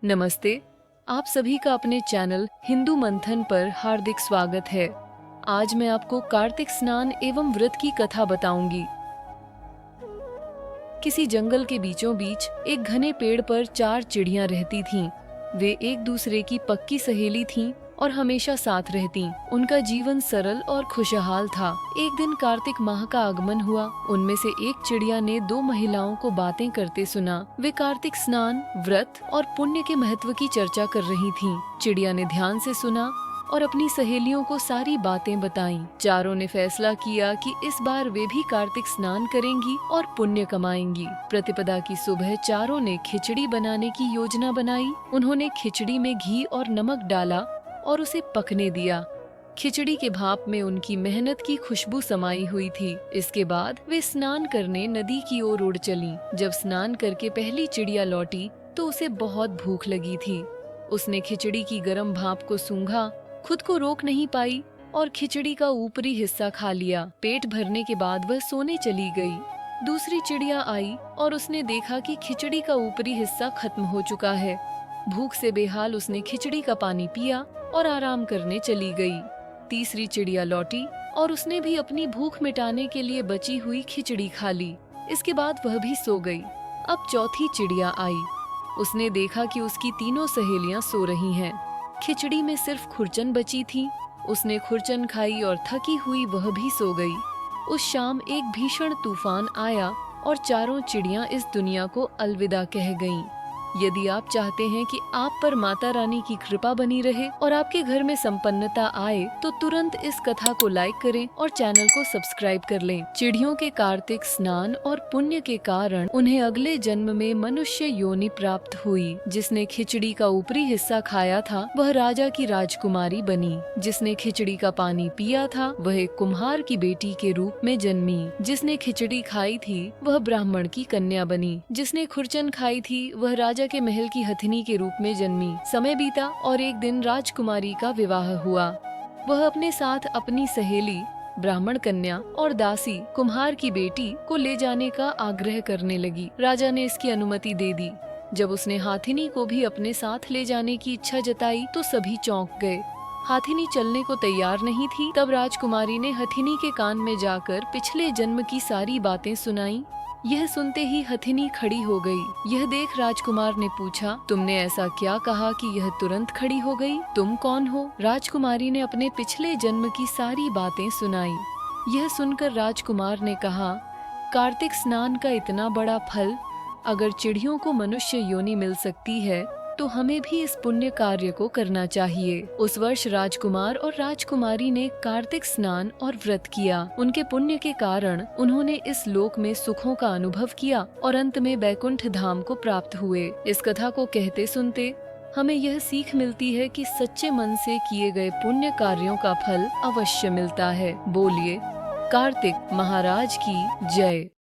नमस्ते। आप सभी का अपने चैनल हिंदू मंथन पर हार्दिक स्वागत है। आज मैं आपको कार्तिक स्नान एवं व्रत की कथा बताऊंगी। किसी जंगल के बीचों बीच एक घने पेड़ पर 4 चिड़ियां रहती थीं। वे एक दूसरे की पक्की सहेली थीं और हमेशा साथ रहतीं। उनका जीवन सरल और खुशहाल था। एक दिन कार्तिक माह का आगमन हुआ। उनमें से एक चिड़िया ने 2 महिलाओं को बातें करते सुना। वे कार्तिक स्नान, व्रत और पुण्य के महत्व की चर्चा कर रही थीं। चिड़िया ने ध्यान से सुना और अपनी सहेलियों को सारी बातें बताईं। चारों ने फैसला किया कि इस बार वे भी कार्तिक स्नान करेंगी और पुण्य कमाएंगी। प्रतिपदा की सुबह चारों ने खिचड़ी बनाने की योजना बनाई। उन्होंने खिचड़ी में घी और नमक डाला और उसे पकने दिया। खिचड़ी के भाप में उनकी मेहनत की खुशबू समाई हुई थी। इसके बाद वे स्नान करने नदी की ओर उड़ चलीं। जब स्नान करके पहली चिड़िया लौटी तो उसे बहुत भूख लगी थी। उसने खिचड़ी की गर्म भाप को सूंघा, खुद को रोक नहीं पाई और खिचड़ी का ऊपरी हिस्सा खा लिया। पेट भरने के बाद वह सोने चली गई। दूसरी चिड़िया आई और उसने देखा कि खिचड़ी का ऊपरी हिस्सा खत्म हो चुका है। भूख से बेहाल उसने खिचड़ी का पानी पिया और आराम करने चली गई। तीसरी चिड़िया लौटी और उसने भी अपनी भूख मिटाने के लिए बची हुई खिचड़ी खा ली। इसके बाद वह भी सो गई। अब चौथी चिड़िया आई। उसने देखा कि उसकी तीनों सहेलियां सो रही हैं। खिचड़ी में सिर्फ खुरचन बची थी। उसने खुरचन खाई और थकी हुई वह भी सो गई। उस शाम एक भीषण तूफान आया और चारों चिड़ियां इस दुनिया को अलविदा कह गईं। यदि आप चाहते हैं कि आप पर माता रानी की कृपा बनी रहे और आपके घर में संपन्नता आए, तो तुरंत इस कथा को लाइक करें और चैनल को सब्सक्राइब कर लें। चिड़ियों के कार्तिक स्नान और पुण्य के कारण उन्हें अगले जन्म में मनुष्य योनि प्राप्त हुई। जिसने खिचड़ी का ऊपरी हिस्सा खाया था वह राजा की राजकुमारी बनी। जिसने खिचड़ी का पानी पिया था वह एक कुम्हार की बेटी के रूप में जन्मी। जिसने खिचड़ी खाई थी वह ब्राह्मण की कन्या बनी। जिसने खुरचन खाई थी वह राजा के महल की हथिनी के रूप में जन्मी। समय बीता और एक दिन राजकुमारी का विवाह हुआ। वह अपने साथ अपनी सहेली, ब्राह्मण कन्या और दासी, कुम्हार की बेटी को ले जाने का आग्रह करने लगी। राजा ने इसकी अनुमति दे दी। जब उसने हाथिनी को भी अपने साथ ले जाने की इच्छा जताई तो सभी चौंक गए। हाथिनी चलने को तैयार नहीं थी। तब राजकुमारी ने हथिनी के कान में जाकर पिछले जन्म की सारी बातें सुनाई। यह सुनते ही हथिनी खड़ी हो गई। यह देख राजकुमार ने पूछा, तुमने ऐसा क्या कहा कि यह तुरंत खड़ी हो गई? तुम कौन हो? राजकुमारी ने अपने पिछले जन्म की सारी बातें सुनाई। यह सुनकर राजकुमार ने कहा, कार्तिक स्नान का इतना बड़ा फल अगर चिड़ियों को मनुष्य योनि मिल सकती है तो हमें भी इस पुण्य कार्य को करना चाहिए। उस वर्ष राजकुमार और राजकुमारी ने कार्तिक स्नान और व्रत किया। उनके पुण्य के कारण उन्होंने इस लोक में सुखों का अनुभव किया और अंत में बैकुंठ धाम को प्राप्त हुए। इस कथा को कहते सुनते हमें यह सीख मिलती है कि सच्चे मन से किए गए पुण्य कार्यों का फल अवश्य मिलता है। बोलिए कार्तिक महाराज की जय।